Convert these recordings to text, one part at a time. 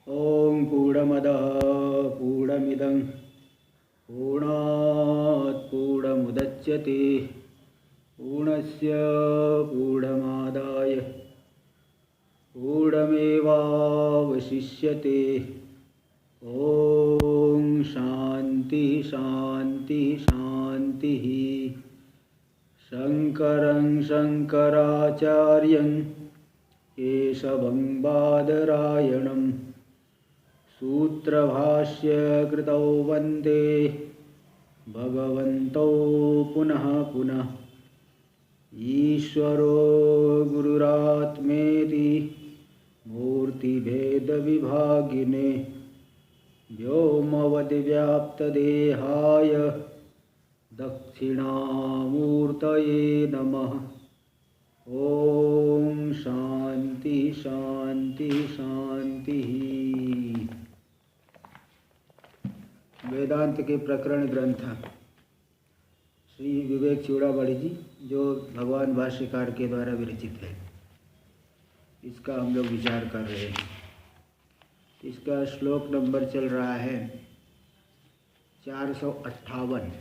ॐ पूर्णमदः पूर्णमिदं पूर्णात् पूर्णमुदच्यते पूर्णस्य पूर्णमादाय पूर्णमेवावशिष्यते। ॐ शान्ति शान्ति शान्तिः। शङ्करं शङ्कराचार्यं केशवं बादरायणं सूत्रभाष्यकृतौ वन्दे भगवन्तौ पुनः पुनः। ईश्वरो गुरुरात्मेति मूर्तिभेदविभागिने व्योमवद्व्याप्तदेहाय दक्षिणामूर्तये नमः। ॐ शान्ति शान्ति शान्तिः। वेदांत के प्रकरण ग्रंथ श्री विवेक चूड़ामणि जी, जो भगवान भाष्यकार के द्वारा विरचित है, इसका हम लोग विचार कर रहे हैं। इसका श्लोक नंबर चल रहा है 458।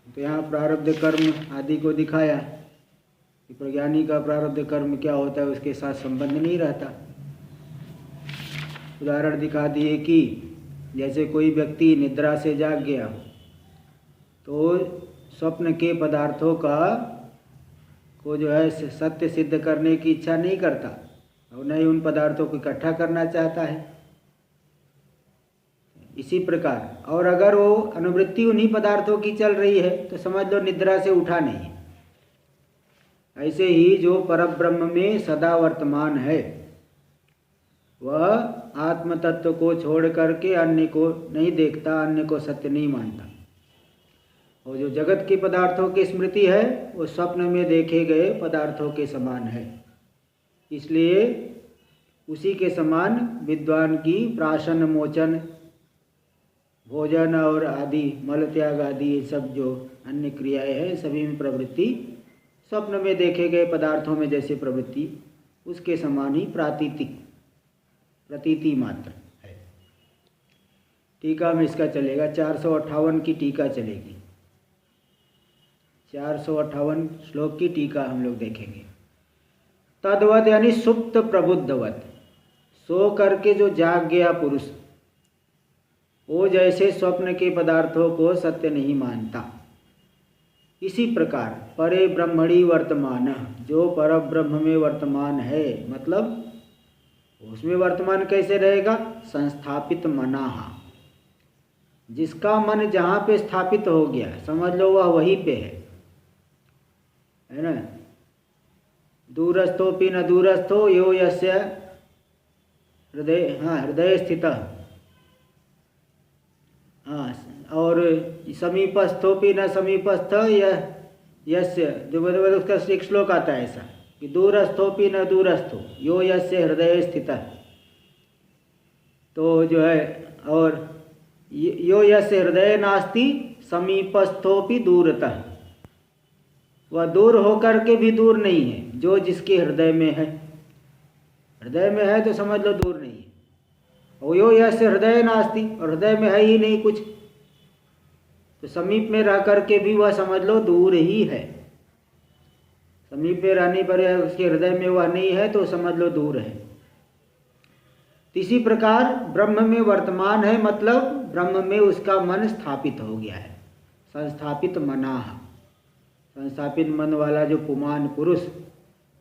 तो यहाँ प्रारब्ध कर्म आदि को दिखाया कि प्रज्ञानी का प्रारब्ध कर्म क्या होता है, उसके साथ संबंध नहीं रहता। उदाहरण दिखा दिए कि जैसे कोई व्यक्ति निद्रा से जाग गया तो स्वप्न के पदार्थों को जो है सत्य सिद्ध करने की इच्छा नहीं करता और न ही उन पदार्थों को इकट्ठा करना चाहता है। इसी प्रकार, और अगर वो अनुवृत्ति उन्हीं पदार्थों की चल रही है तो समझ लो निद्रा से उठा नहीं है। ऐसे ही जो परब्रह्म में सदा वर्तमान है वह आत्म तत्व को छोड़ करके अन्य को नहीं देखता, अन्य को सत्य नहीं मानता। और जो जगत के पदार्थों की स्मृति है वो स्वप्न में देखे गए पदार्थों के समान है। इसलिए उसी के समान विद्वान की प्राशन मोचन, भोजन और आदि मल त्याग आदि ये सब जो अन्य क्रियाएं हैं, सभी में प्रवृत्ति स्वप्न में देखे गए पदार्थों में जैसे प्रवृत्ति उसके समान ही प्रतीति मात्र है। टीका में इसका चलेगा 458 की टीका चलेगी। 458 श्लोक की टीका हम लोग देखेंगे। तद्वत यानी सुप्त प्रबुद्धवत, सो करके जो जाग गया पुरुष वो जैसे स्वप्न के पदार्थों को सत्य नहीं मानता, इसी प्रकार परे ब्रह्मणि वर्तमान, जो पर ब्रह्म में वर्तमान है, मतलब उसमें वर्तमान कैसे रहेगा? संस्थापित मनाह, जिसका मन जहाँ पे स्थापित हो गया समझ लो वह वहीं पे है ना। दूरस्थोपि न दूरस्थो यो यस्य हृदय, हृदय स्थित, और समीपस्थोपि न समीपस्थ यस्य, उसका एक श्लोक आता है ऐसा कि दूरस्थोपि न दूरस्थो यो यस्य हृदय स्थित। तो जो है, और यो यस्य हृदय नास्ति समीपस्थोपि दूरतः, वह दूर होकर के भी दूर नहीं है जो जिसके हृदय में है। हृदय में है तो समझ लो दूर नहीं है। और यो यस्य हृदय नास्ति, और हृदय में है ही नहीं कुछ, तो समीप में रह करके भी वह समझ लो दूर ही है। समीप में रहने पर उसके हृदय में वह नहीं है तो समझ लो दूर है। इसी प्रकार ब्रह्म में वर्तमान है, मतलब ब्रह्म में उसका मन स्थापित हो गया है। संस्थापित मनाह, संस्थापित मन वाला जो पुमान पुरुष,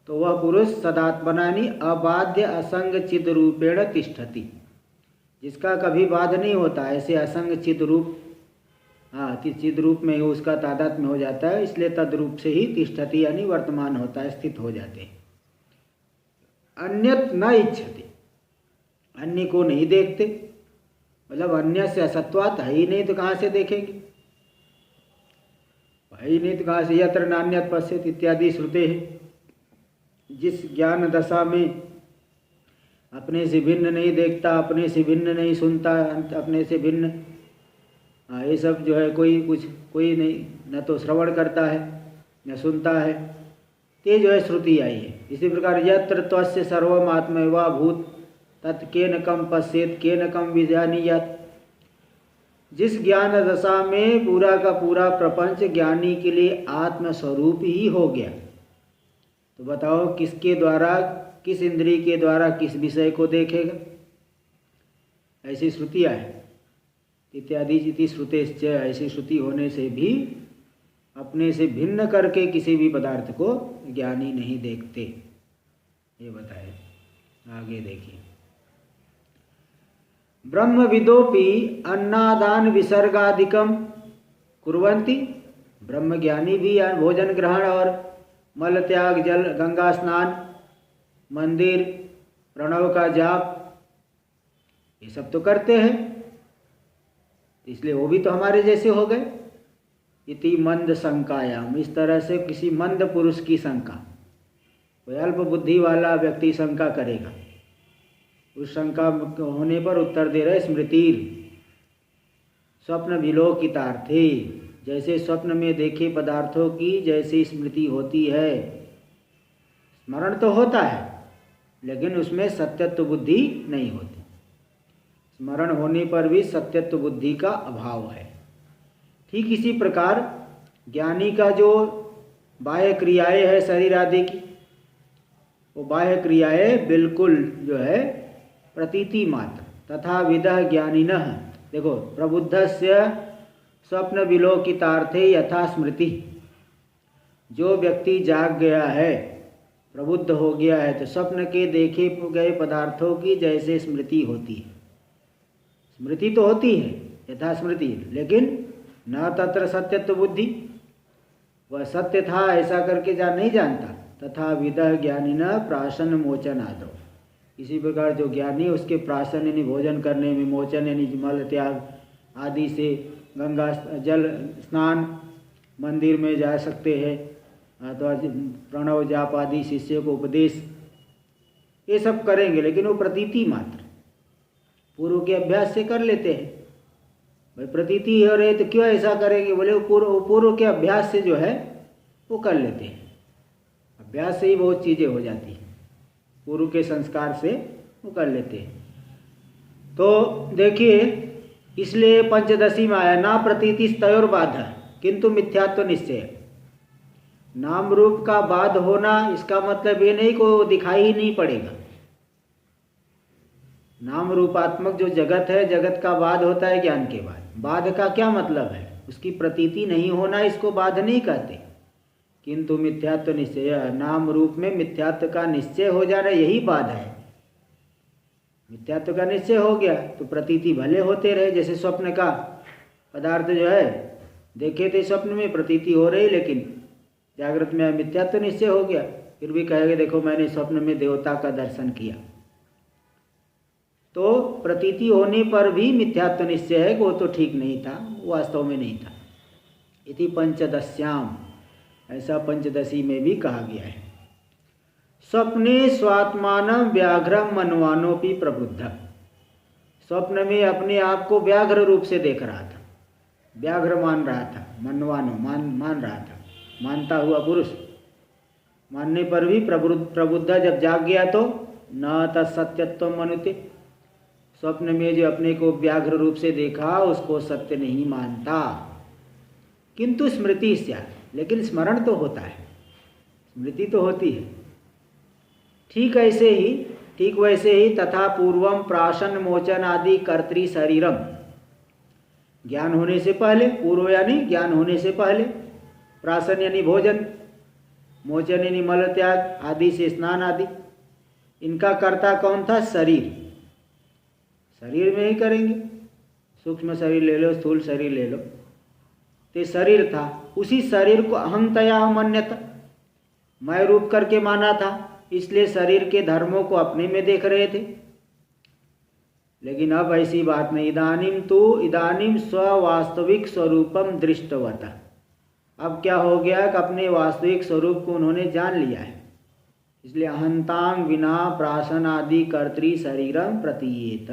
तो वह पुरुष सदात्मनानि अबाध्य असंग चिद रूपेण तिष्ठति, जिसका कभी बाध नहीं होता, ऐसे असंग चिद रूप, चिद रूप में उसका तादात्म्य हो जाता है, इसलिए तद रूप से ही तिष्ठति यानी वर्तमान होता है, स्थित हो जाते हैं। अन्यत न इच्छति, अन्य को नहीं देखते, मतलब अन्य से असत्वात है ही नहीं तो कहाँ से देखेंगे, है ही नहीं तो कहाँ से। यत्र नान्यत पश्यत इत्यादि श्रुते हैं। जिस ज्ञान दशा में अपने से भिन्न नहीं देखता, अपने से भिन्न नहीं सुनता, अपने से भिन्न ये सब जो है कोई नहीं, न तो श्रवण करता है न सुनता है, ये जो है श्रुति आई है। इसी प्रकार यत्र त्वस्य सर्वम आत्मैवा भूत तत् केन कम पश्येत केन कम विजानीयात्। जिस ज्ञान दशा में पूरा का पूरा प्रपंच ज्ञानी के लिए आत्मस्वरूप ही हो गया, तो बताओ किसके द्वारा, किस इंद्रिय के द्वारा किस विषय को देखेगा? ऐसी श्रुतियाँ है, इत्यादि इति श्रुतेश्च, ऐसी श्रुति होने से भी अपने से भिन्न करके किसी भी पदार्थ को ज्ञानी नहीं देखते। ये बताए, आगे देखिए। ब्रह्मविदोपि अन्नादान विसर्गादिकम कुर्वन्ति। ब्रह्म ज्ञानी भी भोजन ग्रहण और मल त्याग, जल गंगा स्नान, मंदिर, प्रणव का जाप, ये सब तो करते हैं, इसलिए वो भी तो हमारे जैसे हो गए। इति मंद शंकायाम, इस तरह से किसी मंद पुरुष की शंका, कोई अल्प बुद्धि वाला व्यक्ति शंका करेगा, उस शंका होने पर उत्तर दे रहे स्मृतिर स्वप्न विलोकितार्थे। जैसे स्वप्न में देखे पदार्थों की जैसी स्मृति होती है, स्मरण तो होता है लेकिन उसमें सत्यत्व बुद्धि नहीं होती। स्मरण होने पर भी सत्यत्व बुद्धि का अभाव है। ठीक इसी प्रकार ज्ञानी का जो बाह्य क्रियाएं है शरीर आदि की, वो बाह्य क्रियाएं बिल्कुल जो है प्रतीति मात्र। तथा विदः ज्ञानिनः, देखो प्रबुद्धस्य स्वप्न विलोकितार्थे यथा स्मृति। जो व्यक्ति जाग गया है, प्रबुद्ध हो गया है, तो स्वप्न के देखे गए पदार्थों की जैसे स्मृति होती है। स्मृति तो होती है यथा स्मृति, लेकिन न तत्र सत्यत्व बुद्धि, वह सत्य था ऐसा करके नहीं जानता। तथा विदः ज्ञानिनः प्राशन मोचन आदो। इसी प्रकार जो ज्ञानी उसके प्राशन यानी भोजन करने में, मोचन यानी मल त्याग आदि से, गंगा जल स्नान, मंदिर में जा सकते हैं, तो प्रणव जाप आदि शिष्य को उपदेश, ये सब करेंगे, लेकिन वो प्रतीति मात्र पूर्व के अभ्यास से कर लेते हैं। भाई प्रतीति हो रहे तो क्यों ऐसा करेंगे? बोले वो पूर्व के अभ्यास से जो है वो कर लेते हैं। अभ्यास से ही बहुत चीज़ें हो जाती हैं, पूर्व के संस्कार से वो कर लेते हैं। तो देखिए, इसलिए पंचदशी में आया ना प्रतीति तयोर बाधा किंतु मिथ्यात्व निश्चय। नाम रूप का बाध होना इसका मतलब ये नहीं को दिखाई ही नहीं पड़ेगा। नाम रूपात्मक जो जगत है, जगत का बाध होता है ज्ञान के बाद। बाध का क्या मतलब है? उसकी प्रतीति नहीं होना, इसको बाध नहीं कहते। किंतु मिथ्यात्व निश्चय, नाम रूप में मिथ्यात्व का निश्चय हो जाना यही बाध है। मिथ्यात्व का निश्चय हो गया तो प्रतीति भले होते रहे। जैसे स्वप्न का पदार्थ जो है देखे थे स्वप्न में प्रतीति हो रही, लेकिन जागृत में मिथ्यात्व निश्चय हो गया, फिर भी कहेंगे देखो मैंने स्वप्न में देवता का दर्शन किया। तो प्रतीति होने पर भी मिथ्यात्व निश्चय है कि वो तो ठीक नहीं था, वास्तव में नहीं था। इति पंचदश्याम, ऐसा पंचदशी में भी कहा गया है। स्वप्ने स्वात्मान व्याघ्रम मनवानोपि प्रबुद्ध। स्वप्न में अपने आप को व्याघ्र रूप से देख रहा था, व्याघ्र मान रहा था, मनवानो मान रहा था, मानता हुआ पुरुष। मानने पर भी प्रबुद्ध जब जाग गया तो न तत्सत्यत्व मनुते। स्वप्न में जो अपने को व्याघ्र रूप से देखा उसको सत्य नहीं मानता। किंतु स्मृति स्यात्, लेकिन स्मरण तो होता है, स्मृति तो होती है। ठीक वैसे ही तथा पूर्वम प्राशन मोचन आदि कर्तृ शरीरम। ज्ञान होने से पहले, पूर्व यानी ज्ञान होने से पहले, प्राशन यानी भोजन, मोचन यानी मल त्याग आदि से स्नान आदि, इनका कर्ता कौन था? शरीर। शरीर में ही करेंगे, सूक्ष्म शरीर ले लो, स्थूल शरीर ले लो, तो शरीर था। उसी शरीर को अहंतया मन्यता, मैं रूप करके माना था, इसलिए शरीर के धर्मों को अपने में देख रहे थे। लेकिन अब ऐसी बात नहीं। इदानीम स्ववास्तविक स्वरूपम दृष्टवता। अब क्या हो गया कि अपने वास्तविक स्वरूप को उन्होंने जान लिया है, इसलिए अहंतांग विना प्राशन आदि कर्तृ शरीरम प्रतीयेत।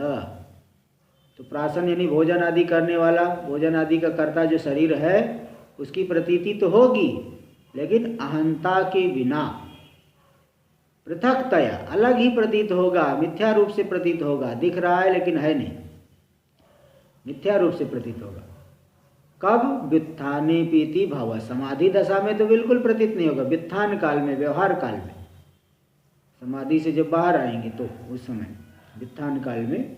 तो प्राशन यानी भोजन आदि करने वाला, भोजन आदि का कर्ता जो शरीर है उसकी प्रतीति तो होगी, लेकिन अहंता के बिना। पृथकतया अलग ही प्रतीत होगा, मिथ्या रूप से प्रतीत होगा, दिख रहा है लेकिन है नहीं, मिथ्या रूप से प्रतीत होगा। कब? व्युत्थाने पीति भाव, समाधि दशा में तो बिल्कुल प्रतीत नहीं होगा, व्युत्थान काल में, व्यवहार काल में, समाधि से जब बाहर आएंगे तो उस समय व्युत्थान काल में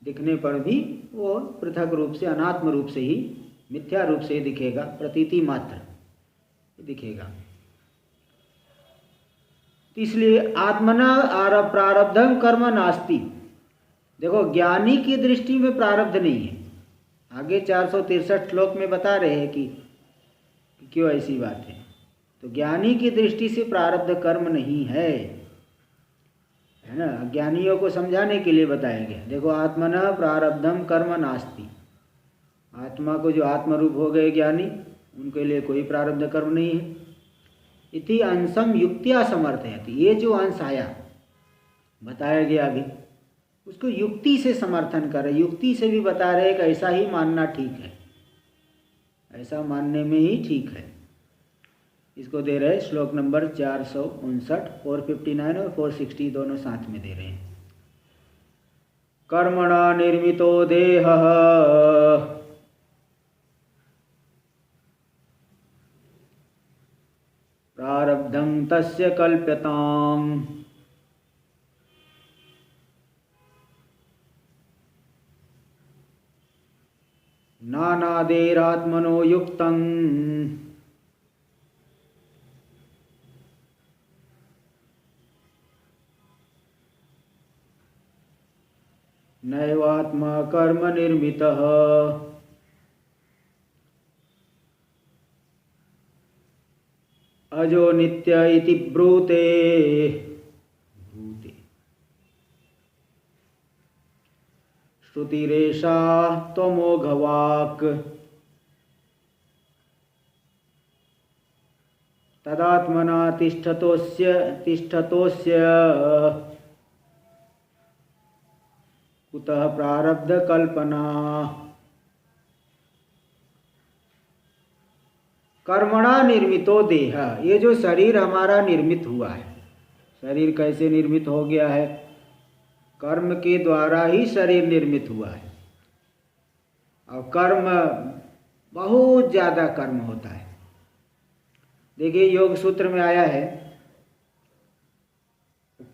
दिखने पर भी वो पृथक रूप से, अनात्म रूप से ही, मिथ्या रूप से ही दिखेगा, प्रतीति मात्र दिखेगा। इसलिए आत्मना प्रारब्धम कर्म नास्ति। देखो, ज्ञानी की दृष्टि में प्रारब्ध नहीं है। आगे 463 श्लोक में बता रहे हैं कि क्यों ऐसी बात है। तो ज्ञानी की दृष्टि से प्रारब्ध कर्म नहीं है ना। ज्ञानियों को समझाने के लिए बताया गया। देखो, आत्मना प्रारब्धम कर्म नास्ति, आत्मा को जो आत्मरूप हो गए ज्ञानी, उनके लिए कोई प्रारब्ध कर्म नहीं है। इति अंशम युक्तिया समर्थयति, ये जो अंश आया बताया गया अभी, उसको युक्ति से समर्थन कर रहे, युक्ति से भी बता रहे कि ऐसा ही मानना ठीक है, ऐसा मानने में ही ठीक है। इसको दे रहे श्लोक नंबर 459, 459 और 460 दोनों साथ में दे रहे हैं। कर्मणा निर्मितो देहः प्रारब्धं तस्य कल्प्यताम् नानादेरात्मनो युक्तं नैवात्मा कर्म निर्मितः। अजो नित्य इति ब्रूते, श्रुतिरेषा त्वमोघवाक् तदात्मना तिष्ठतोस्य कुतः प्रारब्ध कल्पना। कर्मणा निर्मितो देह, ये जो शरीर हमारा निर्मित हुआ है, शरीर कैसे निर्मित हो गया है? कर्म के द्वारा ही शरीर निर्मित हुआ है। और कर्म, बहुत ज़्यादा कर्म होता है। देखिए, योग सूत्र में आया है,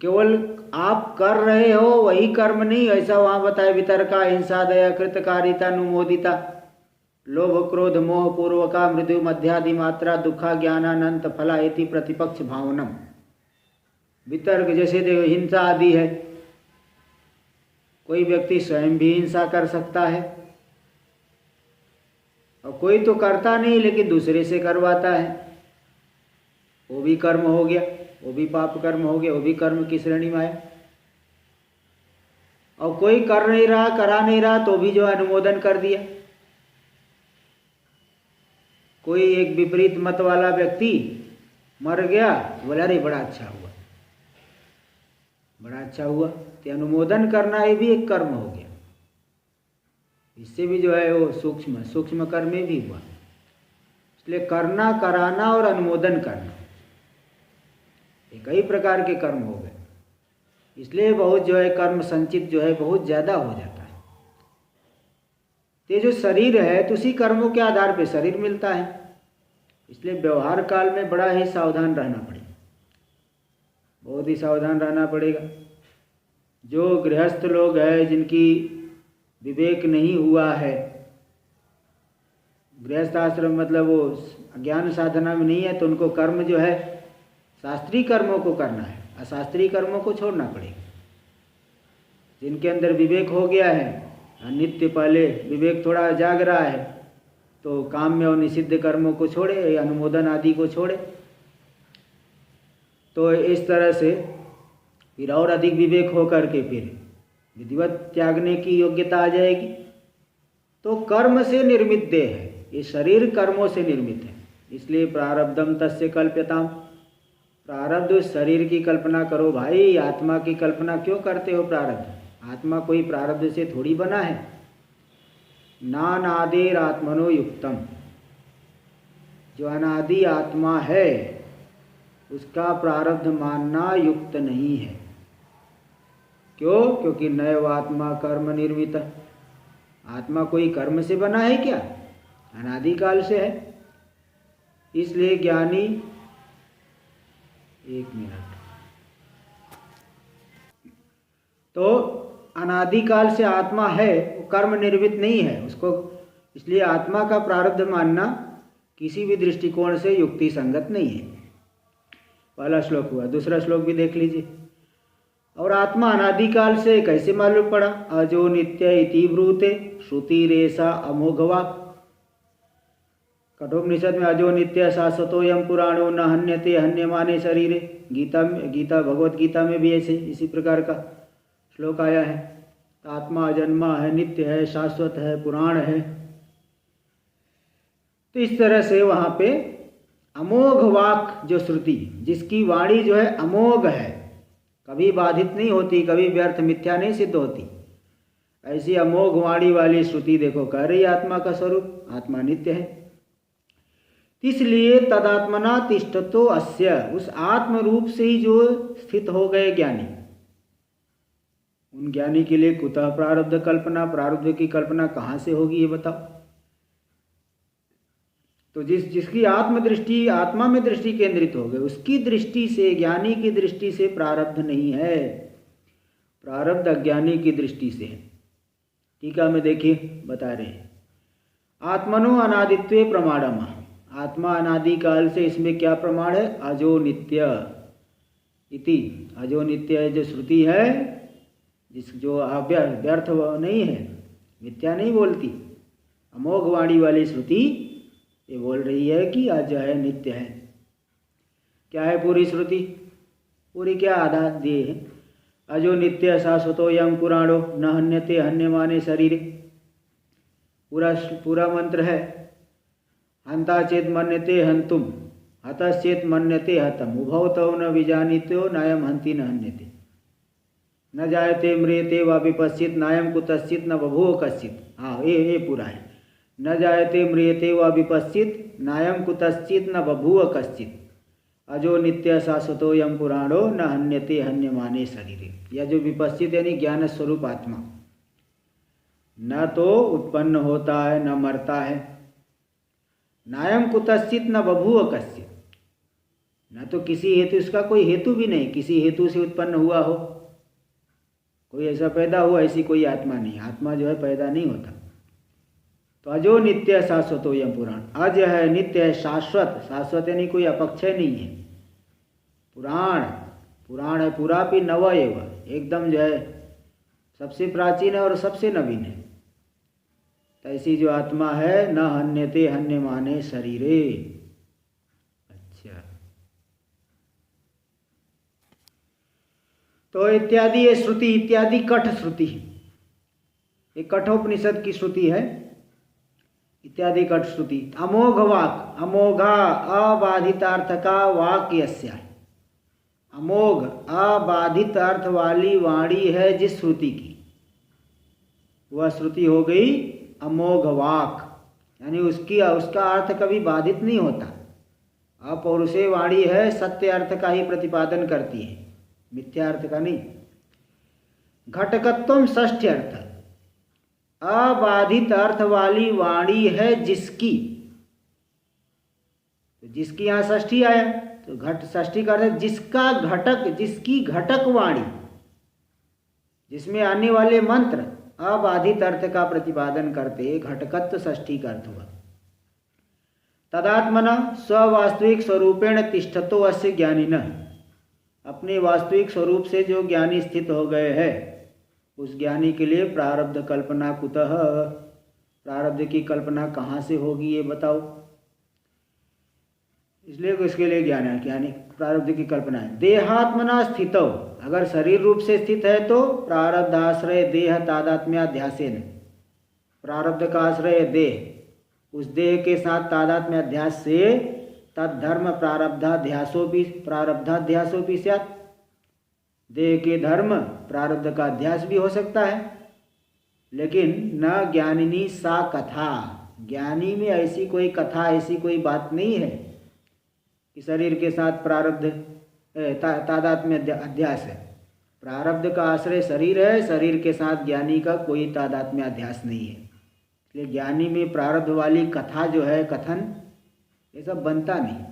केवल आप कर रहे हो वही कर्म नहीं, ऐसा वहाँ बताया। वितर्का, हिंसा, दया, कृतकारिता, अनुमोदिता, लोभ, क्रोध, मोह, पूर्वका, मृत्यु, मध्यादि मात्रा, दुखा, ज्ञानानंत फला इति प्रतिपक्ष भावनम। वितर्क जैसे देखो, हिंसा आदि है, कोई व्यक्ति स्वयं भी हिंसा कर सकता है, और कोई तो करता नहीं लेकिन दूसरे से करवाता है, वो भी कर्म हो गया, वो भी पाप कर्म हो गया, वो भी कर्म की श्रेणी में आया। और कोई कर नहीं रहा, करा नहीं रहा, तो भी जो अनुमोदन कर दिया। कोई एक विपरीत मत वाला व्यक्ति मर गया, बोला अरे बड़ा अच्छा हुआ, बड़ा अच्छा हुआ, तो अनुमोदन करना ये भी एक कर्म हो गया। इससे भी जो है वो सूक्ष्म कर्म में भी हुआ। इसलिए करना, कराना और अनुमोदन करना, ये कई प्रकार के कर्म हो गए। इसलिए बहुत जो है कर्म संचित जो है बहुत ज़्यादा हो जाता है। ये जो शरीर है, तो उसी कर्मों के आधार पे शरीर मिलता है। इसलिए व्यवहार काल में बड़ा ही सावधान रहना पड़ेगा, बहुत ही सावधान रहना पड़ेगा। जो गृहस्थ लोग हैं, जिनकी विवेक नहीं हुआ है, गृहस्थ आश्रम मतलब वो ज्ञान साधना में नहीं है, तो उनको कर्म जो है शास्त्रीय कर्मों को करना है, अशास्त्रीय कर्मों को छोड़ना पड़ेगा। जिनके अंदर विवेक हो गया है, नित्य पहले विवेक थोड़ा जाग रहा है, तो काम में और निषिद्ध कर्मों को छोड़े, अनुमोदन आदि को छोड़े। तो इस तरह से फिर और अधिक विवेक हो करके फिर विधिवत त्यागने की योग्यता आ जाएगी। तो कर्म से निर्मित देह है, ये शरीर कर्मों से निर्मित है। इसलिए प्रारब्धम तस्य कल्प्यताम, प्रारब्ध शरीर की कल्पना करो भाई, आत्मा की कल्पना क्यों करते हो? प्रारब्ध, आत्मा कोई प्रारब्ध से थोड़ी बना है। नानादेर आत्मनो युक्तम, जो अनादि आत्मा है उसका प्रारब्ध मानना युक्त नहीं है। क्यों? क्योंकि नैवात्मा कर्म निर्मित। आत्मा कोई कर्म से बना है क्या? अनादिकाल से है। इसलिए ज्ञानी, एक मिनट, तो अनादिकाल से आत्मा है, वो कर्म निर्मित नहीं है उसको, इसलिए आत्मा का प्रारब्ध मानना किसी भी दृष्टिकोण से युक्ति संगत नहीं है। पहला श्लोक हुआ। दूसरा श्लोक भी देख लीजिए। और आत्मा अनादिकाल से कैसे मालूम पड़ा? अजो नित्य इति ब्रूते श्रुति रेसा अमोघवाक्। कठोपनिषद में अजो नित्य शाश्वतो यम पुराणो न हन्यते हन्यमाने शरीरे। गीता भगवत गीता में भी ऐसे इसी प्रकार का श्लोक आया है। आत्मा अजन्मा है, नित्य है, शाश्वत है, पुराण है। तो इस तरह से वहाँ पे अमोघ वाक जो श्रुति, जिसकी वाणी जो है अमोघ है, कभी बाधित नहीं होती, कभी व्यर्थ मिथ्या नहीं सिद्ध होती, ऐसी अमोघ वाणी वाली श्रुति देखो कह रही आत्मा का स्वरूप, आत्मा नित्य है। इसलिए तदात्मना तिष्ठतो अस्य, उस आत्म रूप से ही जो स्थित हो गए ज्ञानी, उन ज्ञानी के लिए कुतः प्रारब्ध कल्पना, प्रारब्ध की कल्पना कहाँ से होगी ये बताओ। तो जिसकी आत्मदृष्टि, आत्मा में दृष्टि केंद्रित हो गई, उसकी दृष्टि से, ज्ञानी की दृष्टि से प्रारब्ध नहीं है, प्रारब्ध अज्ञानी की दृष्टि से है। टीका में देखिए बता रहे हैं, आत्मनो अनादित्वे प्रमाणम, आत्मा अनादिकाल से, इसमें क्या प्रमाण है? अजो नित्य इति, अजो नित्य जो श्रुति है, जो व्यर्थ नहीं है, मिथ्या नहीं बोलती, अमोघ वाणी वाली श्रुति ये बोल रही है कि अज है, नित्य है। क्या है पूरी श्रुति? पूरी क्या आधार दिए है? अजो नित्य शाश्वतो यम पुराणो न हन्यते हन्यमाने शरीरे। पूरा मंत्र है, हंता चेत मन्यते हंतुम, हतश्चेत मन्यते हतम, उभौ तौ न विजानीतो नायम हंति न हन्यते, न जायते म्रियते वा विपश्चित नायम कुतश्चित न बभूव कश्चित। हाँ, ये पूरा है। न जायते म्रियते वा विपश्चित नायम कुतश्चित न बभूव कश्चित, अजो नित्य शाश्वतो यम पुराणो न हन्यते हन्यमाने शरीरे। यह जो विपश्चित यानी ज्ञान स्वरूप आत्मा, न तो उत्पन्न होता है न मरता है, नायम कुतश्चित न बभूव कश्चित, न तो किसी हेतु, इसका कोई हेतु भी नहीं, किसी हेतु से उत्पन्न हुआ हो, कोई ऐसा पैदा हुआ, ऐसी कोई आत्मा नहीं। आत्मा जो है पैदा नहीं होता। तो अजो नित्य शाश्वतो यम पुराण, अज है, नित्य है, शाश्वत, शाश्वत यानी कोई अपक्षय नहीं है, पुराण, पुराण है, पूरा भी नव एवं, एकदम जो है सबसे प्राचीन है और सबसे नवीन है। तो ऐसी जो आत्मा है, न हन्यते हन्यमाने शरीरे। अच्छा, तो इत्यादि ये श्रुति, इत्यादि कठ श्रुति, ये कठोपनिषद की श्रुति है, इत्यादि कठ श्रुति। अमोघ वाक, अमोघा अबाधितार्थ का वाक्यस्य, अमोघ अबाधित अर्थ वाली वाणी है जिस श्रुति की, वह श्रुति हो गई अमोघ वाक, यानी उसका अर्थ कभी बाधित नहीं होता। अपौरुषेय वाणी है, सत्य अर्थ का ही प्रतिपादन करती है, मिथ्या अर्थ का नहीं। घटकत्वम षष्ठी अर्थ, अबाधित अर्थ वाली वाणी है जिसकी, तो जिसकी यहाँ षष्ठी आया, तो घट षष्ठी का अर्थ जिसका घटक, जिसकी घटक वाणी, जिसमें आने वाले मंत्र अबाधित अर्थ का प्रतिपादन करते, घटकत्व षष्ठी का अर्थ हुआ। तदात्मना स्ववास्तविक स्वरूपेण तिष्ठतो अस्य ज्ञानिनः, अपने वास्तविक स्वरूप से जो ज्ञानी स्थित हो गए हैं, उस ज्ञानी के लिए प्रारब्ध कल्पना कुतः, प्रारब्ध की कल्पना कहाँ से होगी ये बताओ। इसलिए इसके लिए ज्ञान है, ज्ञानी प्रारब्ध की कल्पना है। देहात्मना स्थितो, अगर शरीर रूप से स्थित है तो प्रारब्धाश्रय देह तादात्म्याध्यासेन, प्रारब्ध का आश्रय देह, उस देह के साथ तादात्म्याध्यास से तद्धर्म प्रारब्धाध्यासोपि स्यात्, देह के धर्म प्रारब्ध का अध्यास भी हो सकता है, लेकिन न ज्ञानिनी सा कथा, ज्ञानी में ऐसी कोई कथा, ऐसी कोई बात नहीं है कि शरीर के साथ प्रारब्ध तादात्म्य अध्यास है। प्रारब्ध का आश्रय शरीर है, शरीर के साथ ज्ञानी का कोई तादात्म्य अध्यास नहीं है। इसलिए ज्ञानी में प्रारब्ध वाली कथा जो है, कथन, ये सब बनता नहीं।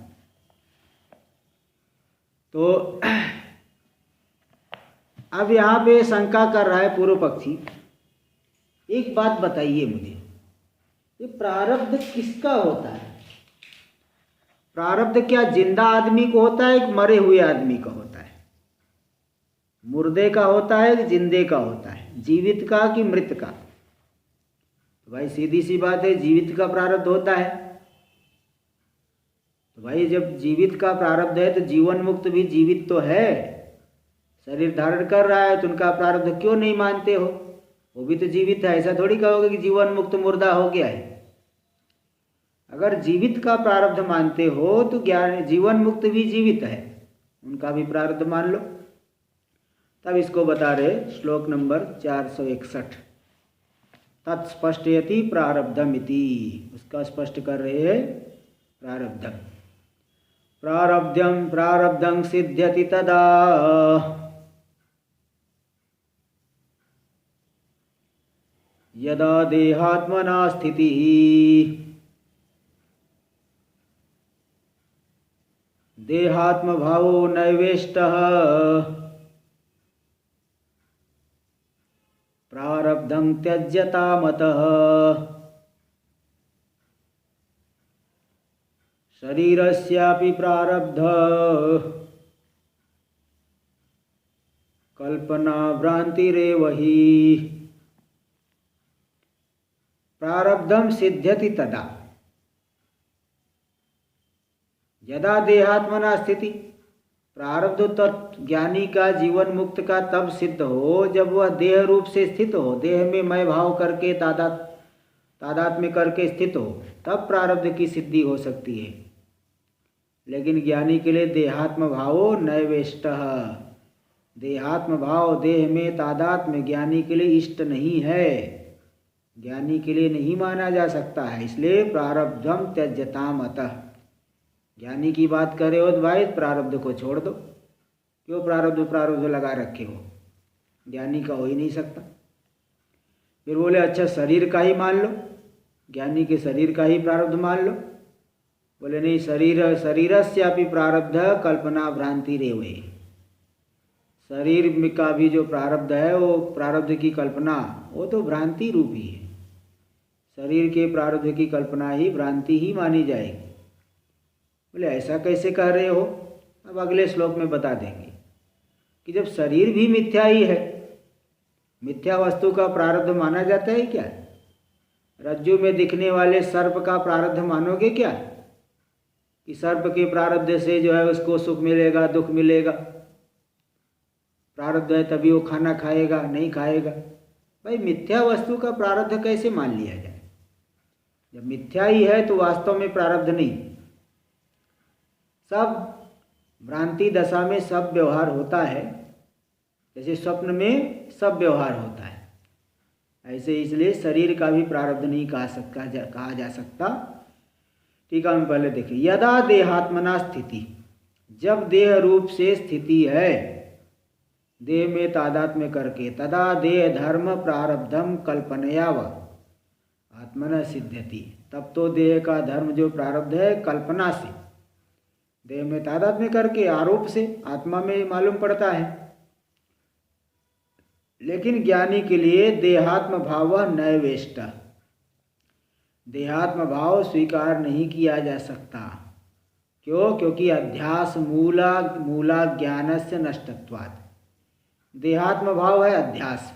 तो अब यहाँ पे शंका कर रहा है पूर्व पक्षी, एक बात बताइए मुझे, ये प्रारब्ध किसका होता है? प्रारब्ध क्या जिंदा आदमी को होता है, एक मरे हुए आदमी का होता है? मुर्दे का होता है कि जिंदे का होता है? जीवित का कि मृत का? तो भाई सीधी सी बात है, जीवित का प्रारब्ध होता है। तो भाई जब जीवित का प्रारब्ध है तो जीवन मुक्त भी जीवित तो है, शरीर धारण कर रहा है, तो उनका प्रारब्ध क्यों नहीं मानते हो? वो भी तो जीवित है। ऐसा थोड़ी कहोगे कि जीवन मुक्त मुर्दा हो गया है। अगर जीवित का प्रारब्ध मानते हो तो ज्ञान जीवन मुक्त भी जीवित है, उनका भी प्रारब्ध मान लो। तब इसको बता रहे श्लोक नंबर 461, तत्स्पष्टयति प्रारब्धमिति, उसका स्पष्ट कर रहे हैं प्रारब्धम। प्रारब्धम प्रारब्धं सिद्ध्यति तदा यदा देहात्मना स्थितिः देहात्म भावो नैवेष्टः प्रारब्धं त्यज्यता मतः शरीरस्यापि प्रारब्धः कल्पना भ्रांतिरेव हि। प्रारब्धम सिद्ध्यति तदा यदा देहात्मना स्थिति। प्रारब्ध तत्व ज्ञानी का, जीवन मुक्त का तब सिद्ध हो जब वह देह रूप से स्थित हो, देह में मय भाव करके तादात्म्य करके स्थित हो, तब प्रारब्ध की सिद्धि हो सकती है। लेकिन ज्ञानी के लिए देहात्म भावो नैवेष्टः, देहात्म भाव, देह में तादात्म्य ज्ञानी के लिए इष्ट नहीं है, ज्ञानी के लिए नहीं माना जा सकता है। इसलिए प्रारब्धम त्यज्यताम अतः। ज्ञानी की बात करे हो तो भाई प्रारब्ध को छोड़ दो, क्यों प्रारब्ध लगा रखे हो? ज्ञानी का हो ही नहीं सकता। फिर बोले अच्छा शरीर का ही मान लो, ज्ञानी के शरीर का ही प्रारब्ध मान लो। बोले नहीं, शरीरस्यापि प्रारब्ध कल्पना भ्रांति रेवे। शरीर का भी जो प्रारब्ध है वो प्रारब्ध की कल्पना, वो तो भ्रांति रूप ही है। शरीर के प्रारब्ध की कल्पना ही भ्रांति ही मानी जाएगी। बोले ऐसा कैसे कह रहे हो? अब अगले श्लोक में बता देंगे कि जब शरीर भी मिथ्या ही है, मिथ्या वस्तु का प्रारब्ध माना जाता है क्या? रज्जु में दिखने वाले सर्प का प्रारब्ध मानोगे क्या कि सर्प के प्रारब्ध से जो है उसको सुख मिलेगा, दुख मिलेगा? प्रारब्ध है तभी वो खाना खाएगा, नहीं खाएगा। भाई मिथ्या वस्तु का प्रारब्ध कैसे मान लिया जाए? जब मिथ्या ही है तो वास्तव में प्रारब्ध नहीं। सब भ्रांति दशा में सब व्यवहार होता है, जैसे स्वप्न में सब व्यवहार होता है, ऐसे इसलिए शरीर का भी प्रारब्ध नहीं कहा जा सकता। टीका में पहले देखिए, यदा देहात्मना स्थिति, जब देह रूप से स्थिति है, देह में तादात्म्य करके, तदा देह धर्म प्रारब्धम कल्पनया व आत्मना सिद्ध्यति, तब तो देह का धर्म जो प्रारब्ध है कल्पना से, देह में तादात्म्य करके, आरोप से आत्मा में मालूम पड़ता है। लेकिन ज्ञानी के लिए देहात्म भाव नैवेष्ट, देहात्म भाव स्वीकार नहीं किया जा सकता। क्यों? क्योंकि अध्यास मूला ज्ञानस्य नष्टत्वात्। देहात्म भाव है अध्यास,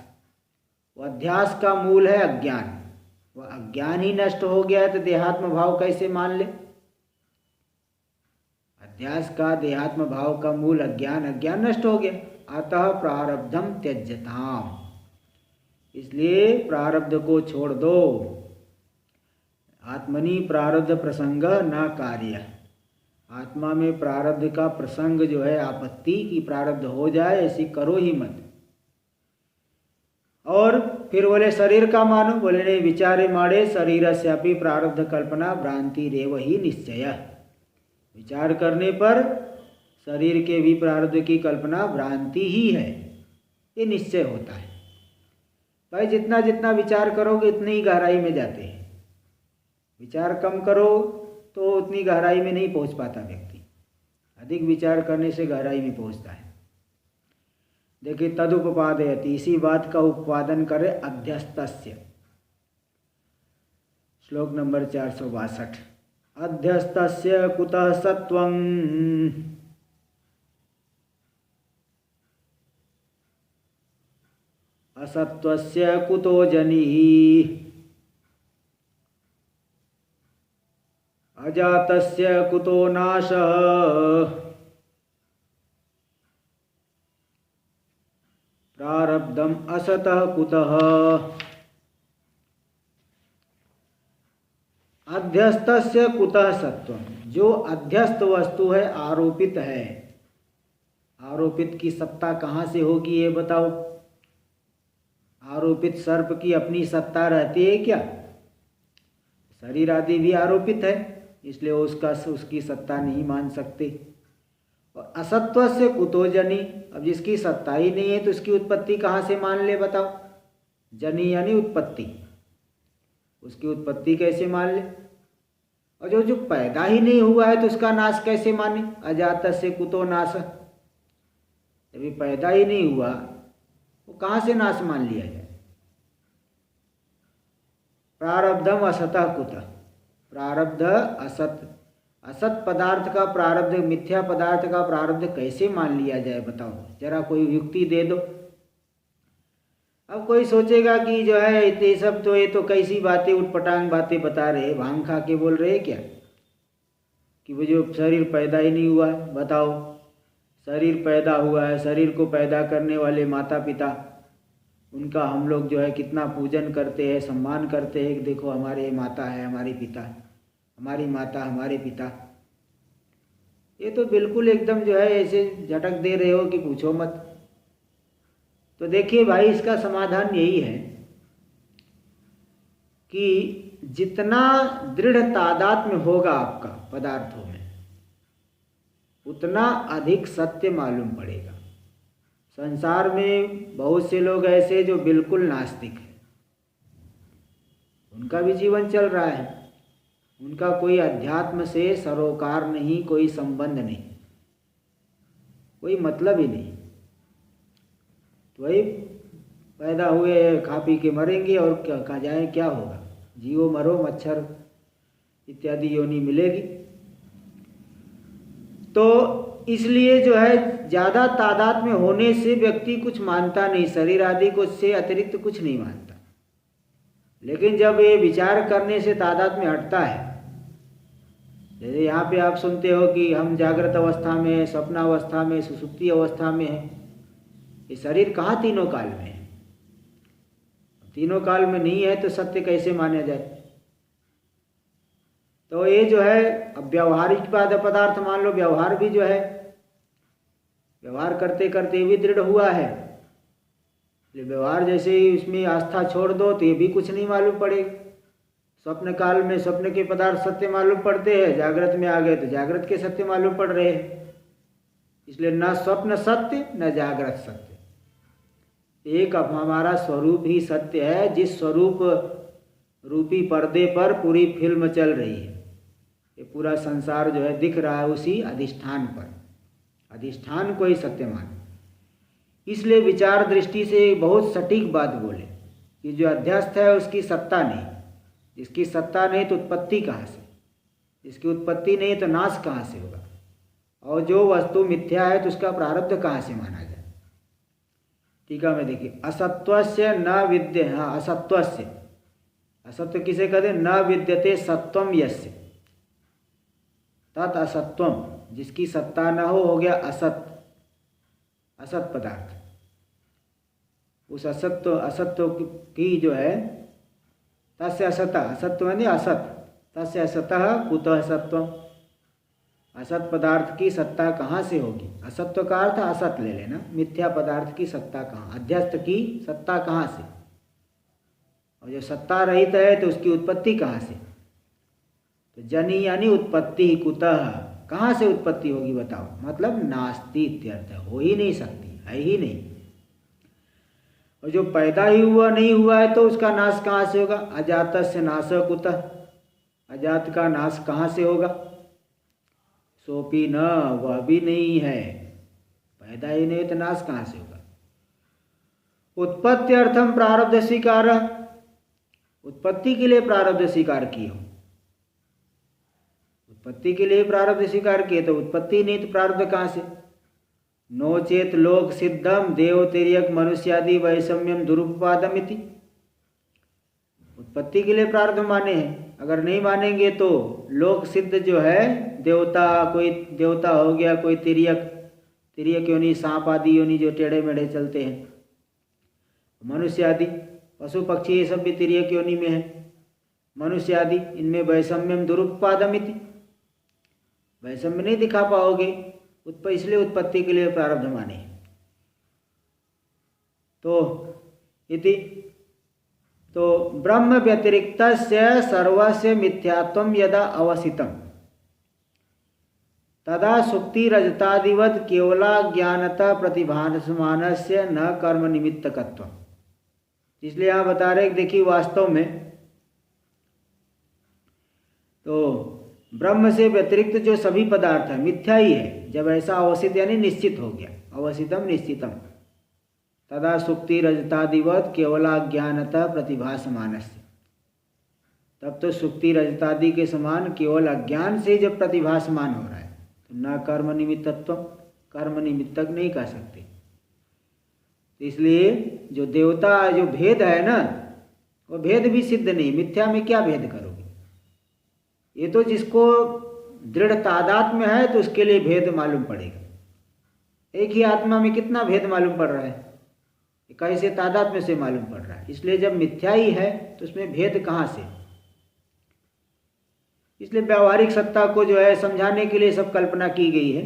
वो अध्यास का मूल है अज्ञान। वह अज्ञान ही नष्ट हो गया है तो देहात्म भाव कैसे मान ले? अध्यास का, देहात्म भाव का मूल अज्ञान, अज्ञान नष्ट हो गया। अतः प्रारब्धम त्यज्यताम, इसलिए प्रारब्ध को छोड़ दो। आत्मनि प्रारब्ध प्रसंग न कार्य, आत्मा में प्रारब्ध का प्रसंग जो है, आपत्ति की प्रारब्ध हो जाए ऐसी करो ही मत। और फिर बोले शरीर का मानो, बोले नहीं, विचारे माड़े शरीरस्यापि प्रारब्ध कल्पना भ्रांति रेव ही निश्चय। विचार करने पर शरीर के भी प्रारब्ध की कल्पना भ्रांति ही है, ये निश्चय होता है। भाई जितना जितना विचार करोगे उतनी ही गहराई में जाते हैं। विचार कम करो तो उतनी गहराई में नहीं पहुंच पाता व्यक्ति, अधिक विचार करने से गहराई में पहुंचता है। देखिए तदुपपादयति, इसी बात का उपपादन करे अध्यस्तस्य। श्लोक नंबर 462। अध्यस्तस्य कुतः सत्वं असत्वस्य कुतो जनिः अजातस्य कुतो नाशः प्रारब्धम असतः कुतः। अध्यस्तस्य कुतः सत्वम, जो अध्यस्त वस्तु है, आरोपित है, आरोपित की सत्ता कहाँ से होगी ये बताओ। आरोपित सर्प की अपनी सत्ता रहती है क्या? शरीर आदि भी आरोपित है, इसलिए उसकी सत्ता नहीं मान सकते। और असत्व से कुतो जनी, अब जिसकी सत्ता ही नहीं है तो उसकी उत्पत्ति कहाँ से मान ले बताओ। जनी यानी उत्पत्ति, उसकी उत्पत्ति कैसे मान ले। और जो पैदा ही नहीं हुआ है तो उसका नाश कैसे माने। अजात से कुतो नाश, जब पैदा ही नहीं हुआ वो कहाँ से नाश मान लिया जाए। प्रारब्धम असतः कुतः, प्रारब्ध असत, असत पदार्थ का प्रारब्ध, मिथ्या पदार्थ का प्रारब्ध कैसे मान लिया जाए बताओ, जरा कोई युक्ति दे दो। अब कोई सोचेगा कि जो है ये सब तो, ये तो कैसी बातें, उटपटांग बातें बता रहे, भांग खा के बोल रहे क्या कि वो जो शरीर पैदा ही नहीं हुआ है। बताओ, शरीर पैदा हुआ है, शरीर को पैदा करने वाले माता पिता, उनका हम लोग जो है कितना पूजन करते हैं, सम्मान करते हैं कि देखो हमारे माता है, हमारे पिता, हमारी माता हमारे पिता। ये तो बिल्कुल एकदम जो है ऐसे झटक दे रहे हो कि पूछो मत। तो देखिए भाई, इसका समाधान यही है कि जितना दृढ़ तादात्म्य होगा आपका पदार्थों में, उतना अधिक सत्य मालूम पड़ेगा। संसार में बहुत से लोग ऐसे जो बिल्कुल नास्तिक हैं, उनका भी जीवन चल रहा है, उनका कोई अध्यात्म से सरोकार नहीं, कोई संबंध नहीं, कोई मतलब ही नहीं। तो वही पैदा हुए, खा पी के मरेंगे और क्या कहा जाए, क्या होगा। जियो मरो, मच्छर इत्यादि योनि मिलेगी। तो इसलिए जो है ज़्यादा तादाद में होने से व्यक्ति कुछ मानता नहीं, शरीर आदि को से अतिरिक्त कुछ नहीं मानता। लेकिन जब ये विचार करने से तादाद में हटता है, जैसे यहाँ पे आप सुनते हो कि हम जागृत अवस्था में, स्वप्नावस्था में, सुषुप्ति अवस्था में है, ये शरीर कहाँ तीनों काल में है। तीनों काल में नहीं है तो सत्य कैसे माना जाए। तो ये जो है, अब व्यवहारिक पदार्थ मान लो, व्यवहार भी जो है, व्यवहार करते करते भी दृढ़ हुआ है। व्यवहार जैसे ही उसमें आस्था छोड़ दो तो ये भी कुछ नहीं मालूम पड़ेगा। स्वप्न काल में स्वप्न के पदार्थ सत्य मालूम पड़ते हैं, जागृत में आ गए तो जागृत के सत्य मालूम पड़ रहे हैं। इसलिए न स्वप्न सत्य न जागृत सत्य, एक अब हमारा स्वरूप ही सत्य है, जिस स्वरूप रूपी पर्दे पर पूरी फिल्म चल रही है। ये पूरा संसार जो है दिख रहा है उसी अधिष्ठान पर, अधिष्ठान को ही सत्य मान। इसलिए विचार दृष्टि से बहुत सटीक बात बोले कि जो अध्यस्त है उसकी सत्ता नहीं, जिसकी सत्ता नहीं तो उत्पत्ति कहाँ से, जिसकी उत्पत्ति नहीं तो नाश कहाँ से होगा, और जो वस्तु मिथ्या है तो उसका प्रारब्ध कहाँ से माना जाए। टीका में देखिए, असत्वस्य न विद्य, हाँ असत्वस्य, असत्व किसे कहते, न विद्यते सत्वम यस्य तत् असत्वम, जिसकी सत्ता न हो गया असत, असत पदार्थ। उस असत्व की जो है, तस्य असतः, असत्व यानी असत, तस्य असतः कुतः सत्वम, असत पदार्थ की सत्ता कहाँ से होगी। असत्व का अर्थ असत ले लेना, मिथ्या पदार्थ की सत्ता कहाँ, अध्यस्त की सत्ता कहाँ से, और जो सत्ता रहित है तो उसकी उत्पत्ति कहाँ से। तो जनी यानी उत्पत्ति, कुतः कहाँ से उत्पत्ति होगी बताओ? मतलब नास्ति इत्यर्थ, हो ही नहीं सकती, है ही नहीं। और जो पैदा ही हुआ नहीं हुआ है तो उसका नाश कहाँ से होगा? अजातस्य नाशः कुतः, अजात का नाश कहाँ से होगा? सोपी न, वह भी नहीं है, पैदा ही नहीं तो नाश कहाँ से होगा? उत्पत्ति अर्थम प्रारब्ध स्वीकार, उत्पत्ति के लिए प्रारब्ध स्वीकार किए, उत्पत्ति के लिए प्रारब्ध स्वीकार किए तो उत्पत्ति नहीं तो प्रारब्ध कहाँ से? नो चेत लोक सिद्धम देव तिर्यक मनुष्यादि वैषम्यम दुरुपवादम इति, उत्पत्ति के लिए प्रारब्ध माने हैं। अगर नहीं मानेंगे तो लोक सिद्ध जो है देवता, कोई देवता हो गया, कोई तिर्यक, तिर्यक योनि सांप आदि योनि जो टेढ़े मेढ़े चलते हैं, मनुष्य आदि पशु पक्षी ये सब भी तिर्यक योनि में है, मनुष्य आदि इनमें वैषम्यम दुरुपवादम इति, वैषम्य नहीं दिखा पाओगे, इसलिए उत्पत्ति के लिए प्रारब्ध माने। तो इति, तो ब्रह्म व्यतिरिक्तस्य सर्वस्य मिथ्यात्वं यदा अवसितम् तदा सुक्ति रजतादिवत् केवला ज्ञानता प्रतिभासमानस्य न कर्म निमित्तकत्वम्। इसलिए यहाँ बता रहे देखिए वास्तव में तो ब्रह्म से व्यतिरिक्त जो सभी पदार्थ है मिथ्या ही है। जब ऐसा अवसित यानी निश्चित हो गया, अवसितम निश्चितम, तदा सुक्ति रजतादिवत् केवला ज्ञानता प्रतिभासमानस्य, तब तो सुक्ति रजतादि के समान केवल अज्ञान से जब प्रतिभासमान हो रहा है तो न कर्म निमित्तत्व, कर्म निमित्तक नहीं कह सकते। तो इसलिए जो देवता जो भेद है ना, वो भेद भी सिद्ध नहीं, मिथ्या में क्या भेद करोगे? ये तो जिसको दृढ़ तादात्म्य है तो उसके लिए भेद मालूम पड़ेगा। एक ही आत्मा में कितना भेद मालूम पड़ रहा है, कैसे तादात्म्य से मालूम पड़ रहा है। इसलिए जब मिथ्या ही है तो उसमें भेद कहाँ से? इसलिए व्यावहारिक सत्ता को जो है समझाने के लिए सब कल्पना की गई है।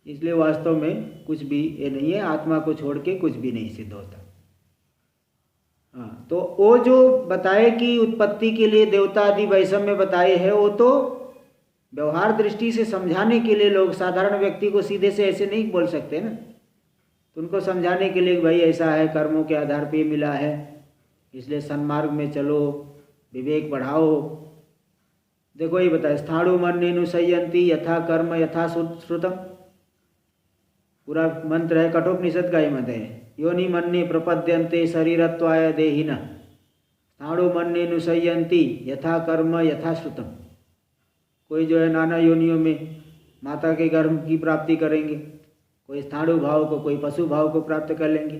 इसलिए वास्तव में कुछ भी ये नहीं है, आत्मा को छोड़ के कुछ भी नहीं सिद्ध होता। हाँ, तो वो जो बताए कि उत्पत्ति के लिए देवता आदि वैषम्य बताए हैं, वो तो व्यवहार दृष्टि से समझाने के लिए, लोग साधारण व्यक्ति को सीधे से ऐसे नहीं बोल सकते ना, तो उनको समझाने के लिए भाई ऐसा है, कर्मों के आधार पे मिला है, इसलिए सन्मार्ग में चलो, विवेक बढ़ाओ। देखो ये बताए स्थाणु मन्येनुसयन्ति यथा कर्म यथा श्रुतम, पूरा मंत्र है, कठोपनिषद का ही मंत्र है। योनि मन्ये प्रपद्यन्ते शरीरत्वाय देहिनः स्थाणु मन्येनुसयन्ति यथा कर्म यथा श्रुतम। कोई जो है नाना योनियों में माता के गर्भ की प्राप्ति करेंगे, कोई स्थाणु भाव को, कोई पशु भाव को प्राप्त कर लेंगे।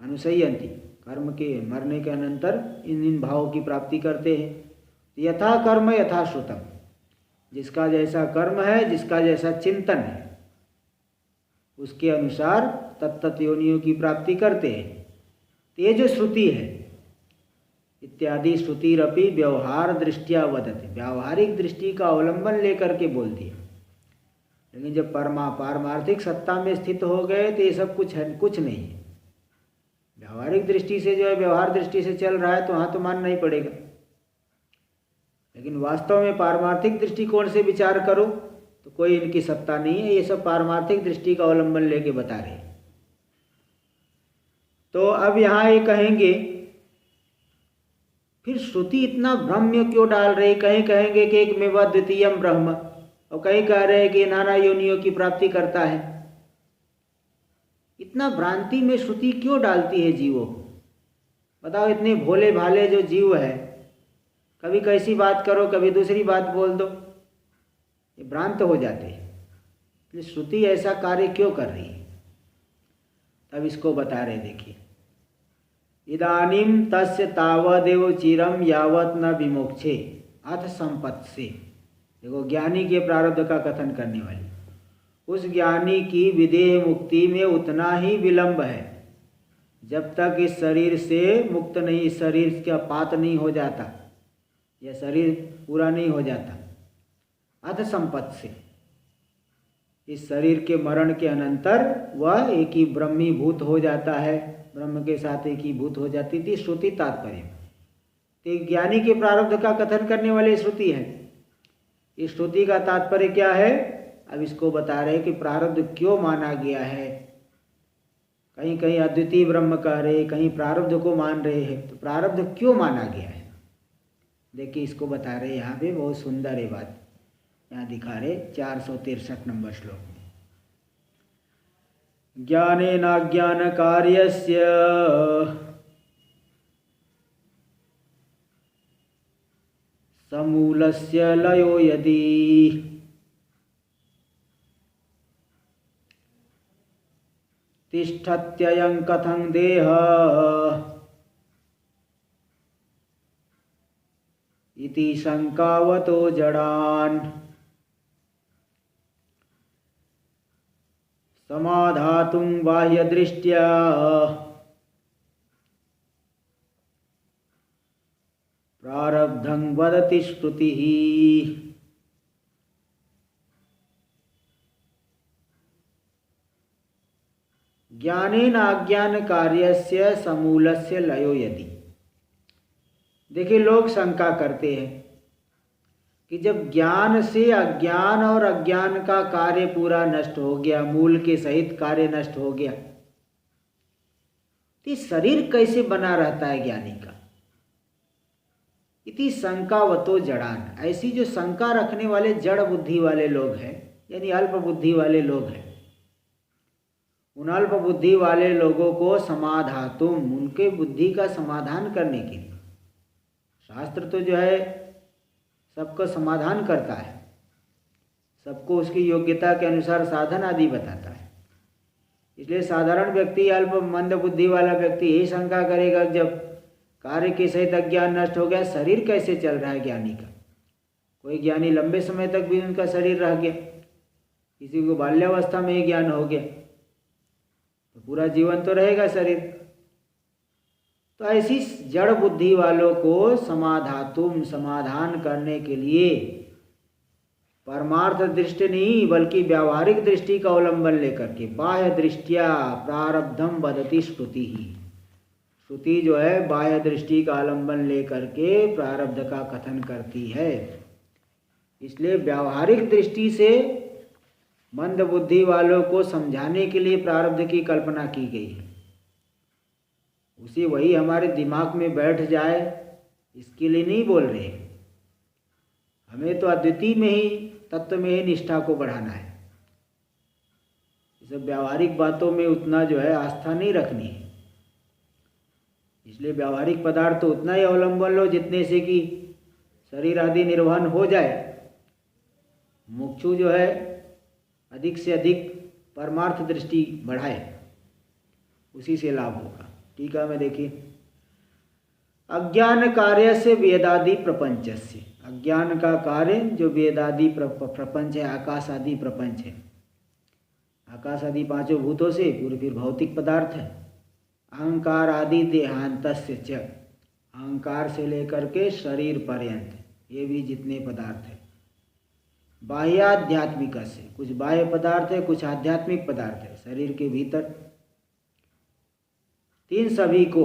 अनुसयन्ति कर्म के मरने के अनंतर इन भावों की प्राप्ति करते हैं। यथा कर्म यथा श्रुतम, जिसका जैसा कर्म है, जिसका जैसा चिंतन है, उसके अनुसार तत्त योनियों की प्राप्ति करते हैं। ये जो श्रुति है, इत्यादि श्रुतिरपि व्यवहार दृष्टिया वदति, व्यावहारिक दृष्टि का अवलंबन लेकर के बोल दिया। लेकिन जब पारमार्थिक सत्ता में स्थित हो गए तो ये सब कुछ है, कुछ नहीं है। व्यावहारिक दृष्टि से जो है, व्यवहार दृष्टि से चल रहा है तो वहाँ तो मानना ही पड़ेगा। लेकिन वास्तव में पारमार्थिक दृष्टिकोण से विचार करो तो कोई इनकी सत्ता नहीं है। ये सब पारमार्थिक दृष्टि का अवलंबन लेके बता रहे हैं। तो अब यहाँ ये कहेंगे फिर श्रुति इतना भ्रम क्यों डाल रही? कहीं कहेंगे कि एक में वह द्वितीयम ब्रह्म, और कहीं कह रहे हैं कि नाना योनियों की प्राप्ति करता है। इतना भ्रांति में श्रुति क्यों डालती है जीवों को? बताओ, इतने भोले भाले जो जीव है, कभी कैसी बात करो, कभी दूसरी बात बोल दो, ये भ्रांत हो जाते हैं। श्रुति ऐसा कार्य क्यों कर रही है? तब इसको बता रहे, देखिए, इदानीम तस्य तावदेव चिरम यावत न विमोक्षे अथ संपत्से। देखो, ज्ञानी के प्रारब्ध का कथन करने वाली, उस ज्ञानी की विदेह मुक्ति में उतना ही विलंब है जब तक इस शरीर से मुक्त नहीं, इस शरीर का पात नहीं हो जाता, यह शरीर पूरा नहीं हो जाता। अथ संपत् से, इस शरीर के मरण के अनंतर वह एक ही ब्रह्मीभूत हो जाता है, ब्रह्म के साथ एक ही भूत हो जाती थी। श्रुति तात्पर्य, तो ज्ञानी के प्रारब्ध का कथन करने वाली श्रुति है। इस श्रुति का तात्पर्य क्या है? अब इसको बता रहे कि प्रारब्ध क्यों माना गया है। कहीं कहीं अद्वितीय ब्रह्म कह रहे, कहीं प्रारब्ध को मान रहे हैं, तो प्रारब्ध क्यों माना गया है? देखिए इसको बता रहे यहाँ पे, बहुत सुंदर है बात। यहाँ दिखा रहे 463 नंबर श्लोक में, ज्ञानेनाज्ञान कार्यस्य समूलस्य लयो यदि तिष्ठत्ययं कथं देह इति शंकावतो जडान् समाधातुं बाह्यदृष्ट्या प्रारब्धं वदति श्रुतिः। ज्ञानेन अज्ञान कार्यस्य समूलस्य लयो यदि। देखिए लोग शंका करते हैं कि जब ज्ञान से अज्ञान और अज्ञान का कार्य पूरा नष्ट हो गया, मूल के सहित कार्य नष्ट हो गया, तो शरीर कैसे बना रहता है ज्ञानी का? इति शंकावतो जड़ान। ऐसी जो शंका रखने वाले जड़ बुद्धि वाले लोग हैं, यानी अल्प बुद्धि वाले लोग हैं, उन अल्प बुद्धि वाले लोगों को समाधातुम, उनके बुद्धि का समाधान करने के लिए, शास्त्र तो जो है सबका समाधान करता है, सबको उसकी योग्यता के अनुसार साधन आदि बताता है। इसलिए साधारण व्यक्ति, अल्प मंद बुद्धि वाला व्यक्ति यही शंका करेगा, जब कार्य के सहित अज्ञान नष्ट हो गया, शरीर कैसे चल रहा है ज्ञानी का? कोई ज्ञानी लंबे समय तक भी उनका शरीर रह गया, किसी को बाल्यावस्था में ही ज्ञान हो गया, तो पूरा जीवन तो रहेगा शरीर। तो ऐसी जड़ बुद्धि वालों को समाधातुम, समाधान करने के लिए परमार्थ दृष्टि नहीं बल्कि व्यावहारिक दृष्टि का अवलंबन लेकर के बाह्य दृष्टिया प्रारब्धम वदति श्रुति ही। श्रुति जो है बाह्य दृष्टि का अवलंबन लेकर के प्रारब्ध का कथन करती है। इसलिए व्यावहारिक दृष्टि से मंद बुद्धि वालों को समझाने के लिए प्रारब्ध की कल्पना की गई है। उसी वही हमारे दिमाग में बैठ जाए इसके लिए नहीं बोल रहे। हमें तो अद्वितीय में ही, तत्व में ही निष्ठा को बढ़ाना है। सब व्यावहारिक बातों में उतना जो है आस्था नहीं रखनी है। इसलिए व्यावहारिक पदार्थ तो उतना ही अवलंबन लो जितने से कि शरीर आदि निर्वहन हो जाए। मुक्षु जो है अधिक से अधिक परमार्थ दृष्टि बढ़ाए, उसी से लाभ होगा। टीका में देखिए, अज्ञान कार्य से वेदादि प्रपंच से, अज्ञान का कार्य जो वेदादि प्रपंच है, आकाश आदि प्रपंच है, आकाश आदि पांचों भूतों से पूरे फिर भौतिक पदार्थ है। अहंकार आदि देहांतस्य च, अहंकार से लेकर के शरीर पर्यंत ये भी जितने पदार्थ है। बाह्याध्यात्मिक से, कुछ बाह्य पदार्थ है, कुछ आध्यात्मिक पदार्थ है शरीर के भीतर। तीन सभी को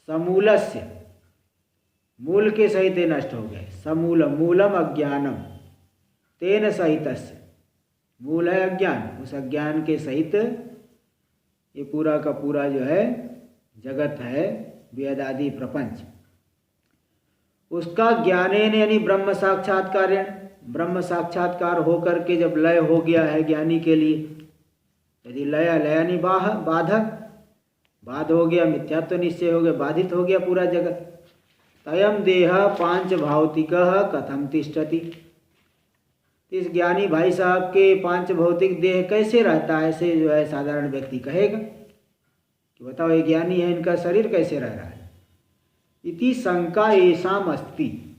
समूलस्य, मूल के सहित नष्ट हो गए। समूल मूलम अज्ञानम तेन सहितस्य, मूल है अज्ञान, उस अज्ञान के सहित ये पूरा का पूरा जो है जगत है, वेदादि प्रपंच, उसका ज्ञानेन यानी ब्रह्म साक्षात्कार, ब्रह्म साक्षात्कार होकर के जब लय हो गया है ज्ञानी के लिए, यदि लय लयानी बाधक, बाध हो गया, मिथ्यात्व निश्चय हो गया, बाधित हो गया पूरा जगत। तयम देह पांच भौतिक कथम तिष्ठति, इस ज्ञानी भाई साहब के पांच भौतिक देह कैसे रहता है, ऐसे जो है साधारण व्यक्ति कहेगा कि बताओ ये ज्ञानी है, इनका शरीर कैसे रह रहा है। इति शंका येषाम अस्ति,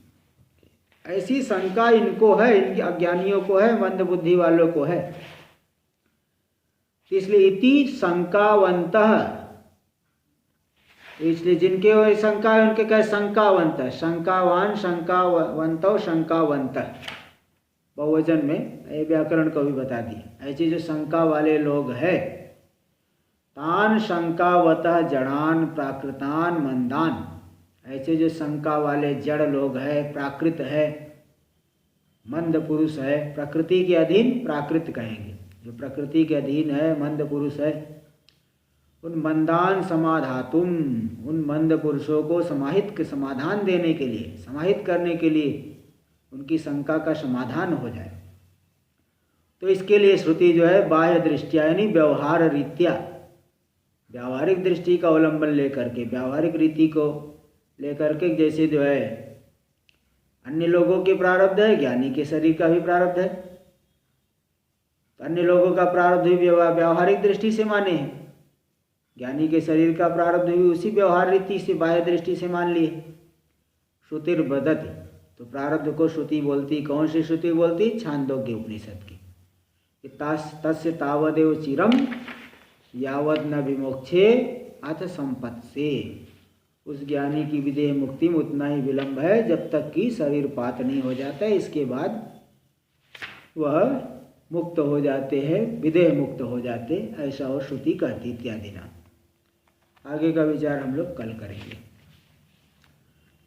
ऐसी शंका इनको है, इनके अज्ञानियों को है, मंद बुद्धि वालों को है। इसलिए इति शंकावंतः, इसलिए जिनके वो शंका है उनके कहे शंकावंत, शंकावान शंकावंतो शंकावंत, बहुवचन में ये व्याकरण को भी बता दिए। ऐसे जो शंका वाले लोग हैं, तान शंकावतः जड़ान प्राकृतान मंदान, ऐसे जो शंका वाले जड़ लोग हैं, प्राकृत है, मंद पुरुष है, प्रकृति के अधीन प्राकृत कहेंगे, जो प्रकृति के अधीन है, मंद पुरुष है, उन मंदान समाधातुम, उन मंद पुरुषों को समाधान देने के लिए, समाहित करने के लिए, उनकी शंका का समाधान हो जाए। तो इसके लिए श्रुति जो है बाह्य दृष्टिया यानी व्यवहार रीत्या, व्यावहारिक दृष्टि का अवलंबन लेकर के, व्यावहारिक रीति को लेकर के, जैसे जो है अन्य लोगों के प्रारब्ध है, ज्ञानी के शरीर का भी प्रारब्ध है, तो अन्य लोगों का प्रारब्ध भी व्यावहारिक दृष्टि से माने हैं, ज्ञानी के शरीर का प्रारब्ध भी उसी व्यवहार रीति से, बाह्य दृष्टि से मान लिए। श्रुतिर बदति, तो प्रारब्ध को श्रुति बोलती, कौन सी श्रुति बोलती? छांदोग्य उपनिषद की। तस्य तावदेव चिरम यावद न विमोक्षे अथ संपत्से, उस ज्ञानी की विदेह मुक्ति में उतना ही विलंब है जब तक कि शरीर पात नहीं हो जाता है, इसके बाद वह मुक्त हो जाते हैं, विदेह मुक्त हो जाते, ऐसा वो श्रुति कहती इत्यादि ना। आगे का विचार हम लोग कल करेंगे।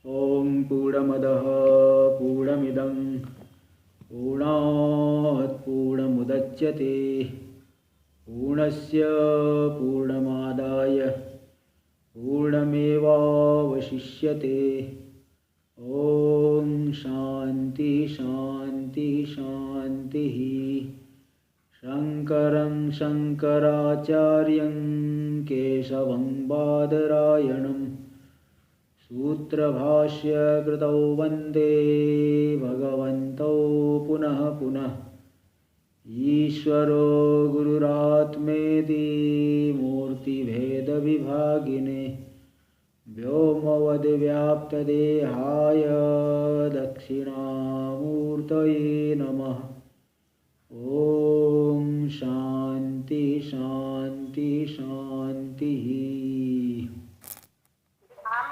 ओम पूर्णमदः पूर्णमिदं पूर्णात् पूर्णमुदच्यते पूर्णस्य पूर्णमादाय पूर्णमेवावशिष्यते। ओम शांति शांति शांति। शंकरं शंकराचार्यं केशवं बादरायणं सूत्रभाष्य कृतौ वन्दे भगवन्तौ पुनः पुनः। ईश्वरो गुरुरात्मेति मूर्तिभेदविभागिने व्योमवद्व्याप्तदेहाय दक्षिणामूर्तये नमः। ओम शांति शांति शांति।